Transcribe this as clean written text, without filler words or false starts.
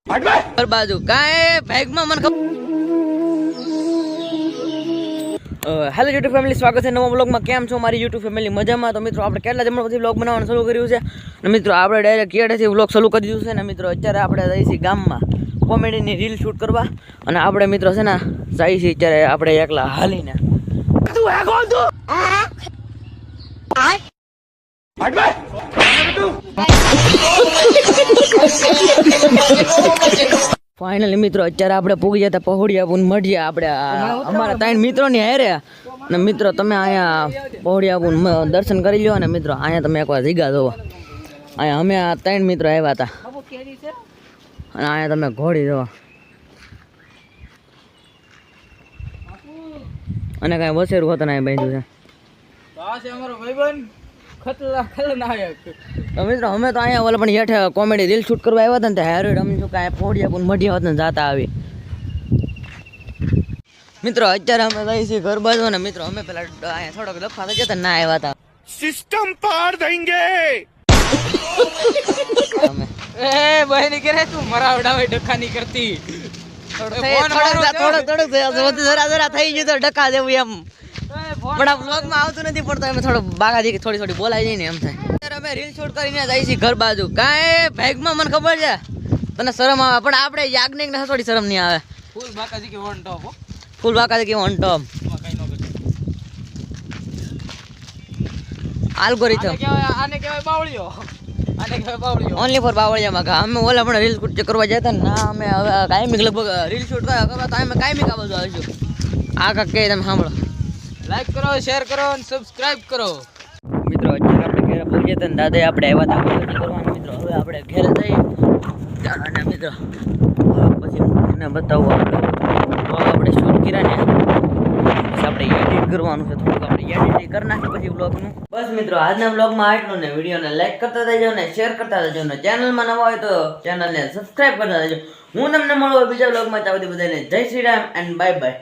બાજુ કાંઈ ભાગમાં મને હેલો યુટ્યુબ ફેમિલી, સ્વાગત છે નવા બ્લોગમાં. કેમ છો મારી યુટ્યુબ ફેમિલી? મજામાં? તો મિત્રો આપણે કેટલા જમણ પછી બ્લોગ બનાવવાનું શરૂ કર્યું છે અને મિત્રો આપણે ડાયરેક્ટ કેડેથી બ્લોગ શરૂ કરી દીધું છે ને મિત્રો. અત્યારે આપણે જઈએ છીએ ગામમાં કોમેડીની રીલ શૂટ કરવા અને આપણે મિત્રો છે ને જઈએ છીએ અત્યારે આપણે એકલા હાલીને. ફાઇનલી મિત્રો અત્યારે આપણે પૂગી જતા પહોળિયા પૂન મળ્યા આપણે અમારા ત્રણ મિત્રો ની હારે. અને મિત્રો તમે અહીંયા પહોળિયા પૂન દર્શન કરી લ્યો અને મિત્રો અહીંયા તમે એકવાર જીગા જોવો. અહીંયા અમે આ ત્રણ મિત્રો આવ્યા હતા અને અહીંયા તમે ઘોડી જોવો અને કાંઈ વસેરું હોતું ને બાંધ્યું છે. તો મિત્રો અમે તો અહીંયા ઓલા પણ હેઠે કોમેડી રીલ શૂટ કરવા આવ્યા હતા ને હારે રમી છું કાંઈ પહોળિયા પણ મઢિયા હોત ને જાતા આવી. મિત્રો અત્યારે અમે જઈએ છીએ ઘર બાજુ ને મિત્રો અમે પેલા અહીંયા થોડોક લફા થઈ જતા ના આવ્યા હતા. સિસ્ટમ પાર દેંગે અમે એ બહેની કરે તું મરાવડાવે ડખા ની કરતી થોડુંક જરા થઈ ગયું તો ડકા જેવું એમ પણ આ વ્લોગમાં આવતું નથી પડતો અમે થોડું બાગાજી થોડી બોલાઈ જઈએ ને એમ થાય. અત્યારે અમે રીલ શૂટ કરીને જઈએ છીએ ઘર બાજુ. કાંઈ ભાગમાં મને ખબર છે તને શરમ આવે પણ આપણે યાજ્ઞિક ને થોડી શરમ નહીં આવે. ફૂલ બાકાજી કે વન ટોપ ફૂલ બાકાજી કે વન ટોપ આલ્ગોરિથમ આને કહેવાય બાવળિયો ઓનલી ફોર બાવળિયામાં કા અમે ઓલા પણ રીલ શૂટ કરવા જતા ને ના અમે હવે કાયમિક લગભગ રીલ શૂટ કરવા તો અમે કાયમિક આ બધું આવીશું. આ કાંક કહે તમે સાંભળો. લાઈક કરો, શેર કરો અને સબસ્ક્રાઇબ કરો. મિત્રો અત્યારે આપણે ઘરે પહોંચી હતા ને દાદા આપણે આવ્યા હતા કરવાના મિત્રો. હવે આપણે ઘરે જઈએ અને મિત્રો પછી એને બતાવું આપણે શૂટ કર્યા ને પછી આપણે એડિટ કરવાનું છે. થોડુંક આપણે એડિટિંગ કરી નાખીએ પછી બ્લોગનું. બસ મિત્રો આજના બ્લોગમાં આટલું ને. વિડીયોને લાઈક કરતા રહેજો ને શેર કરતા રહેજો ને ચેનલમાં નવા હોય તો ચેનલને સબસ્ક્રાઇબ કરતા રહેજો. હું તમને મળું બીજા બ્લોગમાં. ત્યાં સુધી બધાને જય Shri Ram and bye bye.